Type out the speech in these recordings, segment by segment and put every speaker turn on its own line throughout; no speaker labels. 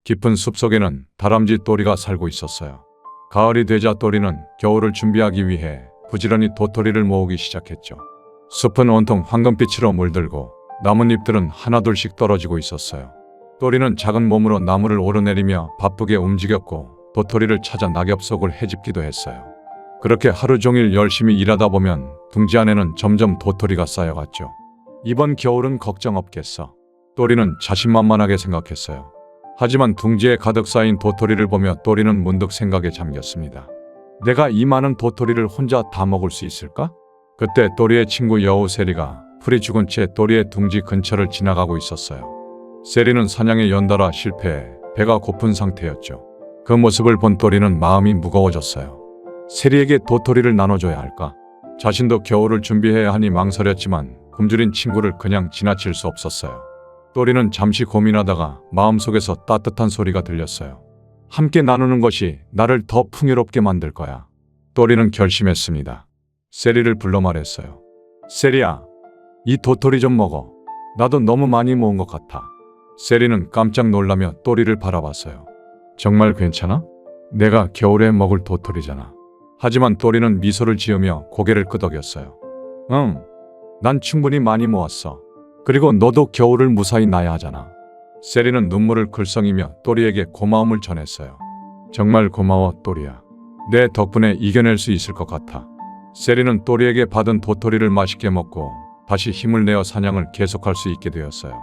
깊은 숲속에는 다람쥐 또리가 살고 있었어요. 가을이 되자 또리는 겨울을 준비하기 위해 부지런히 도토리를 모으기 시작했죠. 숲은 온통 황금빛으로 물들고 나뭇잎들은 하나둘씩 떨어지고 있었어요. 또리는 작은 몸으로 나무를 오르내리며 바쁘게 움직였고 도토리를 찾아 낙엽 속을 헤집기도 했어요. 그렇게 하루 종일 열심히 일하다 보면 둥지 안에는 점점 도토리가 쌓여갔죠. 이번 겨울은 걱정 없겠어. 또리는 자신만만하게 생각했어요. 하지만 둥지에 가득 쌓인 도토리를 보며 또리는 문득 생각에 잠겼습니다. 내가 이 많은 도토리를 혼자 다 먹을 수 있을까? 그때 또리의 친구 여우 세리가 풀이 죽은 채 또리의 둥지 근처를 지나가고 있었어요. 세리는 사냥에 연달아 실패해 배가 고픈 상태였죠. 그 모습을 본 또리는 마음이 무거워졌어요. 세리에게 도토리를 나눠줘야 할까? 자신도 겨울을 준비해야 하니 망설였지만 굶주린 친구를 그냥 지나칠 수 없었어요. 또리는 잠시 고민하다가 마음속에서 따뜻한 소리가 들렸어요. 함께 나누는 것이 나를 더 풍요롭게 만들 거야. 또리는 결심했습니다. 세리를 불러 말했어요. 세리야, 이 도토리 좀 먹어. 나도 너무 많이 모은 것 같아. 세리는 깜짝 놀라며 또리를 바라봤어요. 정말 괜찮아? 내가 겨울에 먹을 도토리잖아. 하지만 또리는 미소를 지으며 고개를 끄덕였어요. 응, 난 충분히 많이 모았어. 그리고 너도 겨울을 무사히 나야 하잖아. 세리는 눈물을 글썽이며 또리에게 고마움을 전했어요. 정말 고마워, 또리야. 내 덕분에 이겨낼 수 있을 것 같아. 세리는 또리에게 받은 도토리를 맛있게 먹고 다시 힘을 내어 사냥을 계속할 수 있게 되었어요.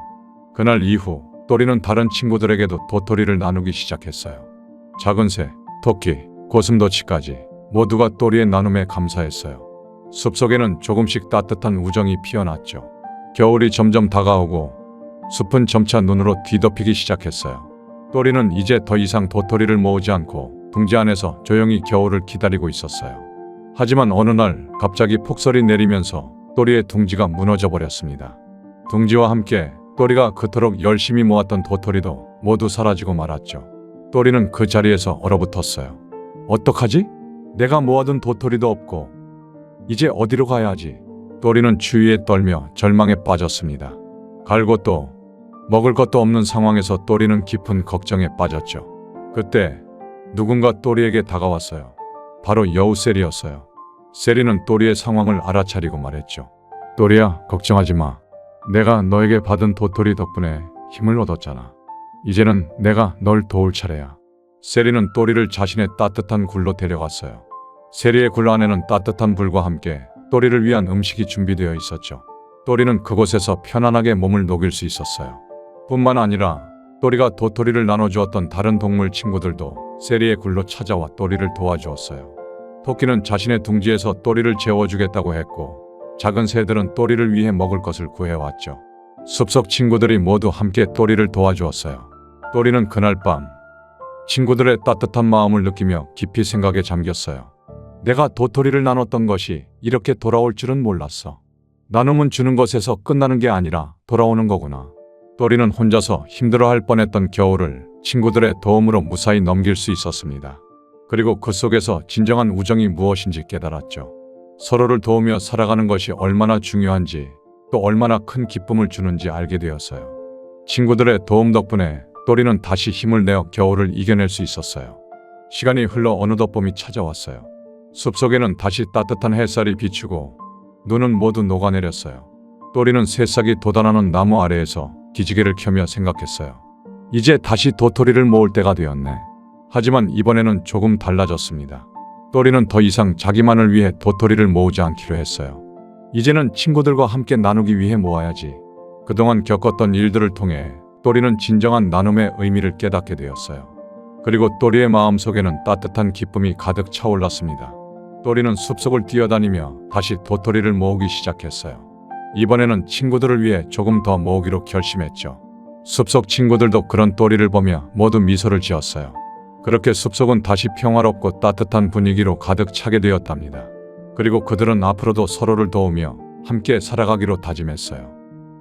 그날 이후 또리는 다른 친구들에게도 도토리를 나누기 시작했어요. 작은 새, 토끼, 고슴도치까지 모두가 또리의 나눔에 감사했어요. 숲속에는 조금씩 따뜻한 우정이 피어났죠. 겨울이 점점 다가오고 숲은 점차 눈으로 뒤덮이기 시작했어요. 또리는 이제 더 이상 도토리를 모으지 않고 둥지 안에서 조용히 겨울을 기다리고 있었어요. 하지만 어느 날 갑자기 폭설이 내리면서 또리의 둥지가 무너져 버렸습니다. 둥지와 함께 또리가 그토록 열심히 모았던 도토리도 모두 사라지고 말았죠. 또리는 그 자리에서 얼어붙었어요. 어떡하지? 내가 모아둔 도토리도 없고 이제 어디로 가야 하지? 또리는 추위에 떨며 절망에 빠졌습니다. 갈 곳도 먹을 것도 없는 상황에서 또리는 깊은 걱정에 빠졌죠. 그때 누군가 또리에게 다가왔어요. 바로 여우 세리였어요. 세리는 또리의 상황을 알아차리고 말했죠. 또리야, 걱정하지 마. 내가 너에게 받은 도토리 덕분에 힘을 얻었잖아. 이제는 내가 널 도울 차례야. 세리는 또리를 자신의 따뜻한 굴로 데려갔어요. 세리의 굴 안에는 따뜻한 불과 함께 또리를 위한 음식이 준비되어 있었죠. 또리는 그곳에서 편안하게 몸을 녹일 수 있었어요. 뿐만 아니라 또리가 도토리를 나눠주었던 다른 동물 친구들도 세리의 굴로 찾아와 또리를 도와주었어요. 토끼는 자신의 둥지에서 또리를 재워주겠다고 했고 작은 새들은 또리를 위해 먹을 것을 구해왔죠. 숲속 친구들이 모두 함께 또리를 도와주었어요. 또리는 그날 밤 친구들의 따뜻한 마음을 느끼며 깊이 생각에 잠겼어요. 내가 도토리를 나눴던 것이 이렇게 돌아올 줄은 몰랐어. 나눔은 주는 것에서 끝나는 게 아니라 돌아오는 거구나. 또리는 혼자서 힘들어할 뻔했던 겨울을 친구들의 도움으로 무사히 넘길 수 있었습니다. 그리고 그 속에서 진정한 우정이 무엇인지 깨달았죠. 서로를 도우며 살아가는 것이 얼마나 중요한지 또 얼마나 큰 기쁨을 주는지 알게 되었어요. 친구들의 도움 덕분에 또리는 다시 힘을 내어 겨울을 이겨낼 수 있었어요. 시간이 흘러 어느덧 봄이 찾아왔어요. 숲속에는 다시 따뜻한 햇살이 비추고 눈은 모두 녹아내렸어요. 또리는 새싹이 돋아나는 나무 아래에서 기지개를 켜며 생각했어요. 이제 다시 도토리를 모을 때가 되었네. 하지만 이번에는 조금 달라졌습니다. 또리는 더 이상 자기만을 위해 도토리를 모으지 않기로 했어요. 이제는 친구들과 함께 나누기 위해 모아야지. 그동안 겪었던 일들을 통해 또리는 진정한 나눔의 의미를 깨닫게 되었어요. 그리고 또리의 마음속에는 따뜻한 기쁨이 가득 차올랐습니다. 또리는 숲속을 뛰어다니며 다시 도토리를 모으기 시작했어요. 이번에는 친구들을 위해 조금 더 모으기로 결심했죠. 숲속 친구들도 그런 또리를 보며 모두 미소를 지었어요. 그렇게 숲속은 다시 평화롭고 따뜻한 분위기로 가득 차게 되었답니다. 그리고 그들은 앞으로도 서로를 도우며 함께 살아가기로 다짐했어요.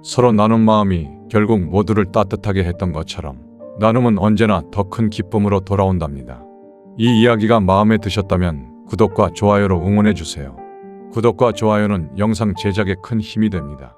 서로 나눈 마음이 결국 모두를 따뜻하게 했던 것처럼 나눔은 언제나 더 큰 기쁨으로 돌아온답니다. 이 이야기가 마음에 드셨다면 구독과 좋아요로 응원해주세요. 구독과 좋아요는 영상 제작에 큰 힘이 됩니다.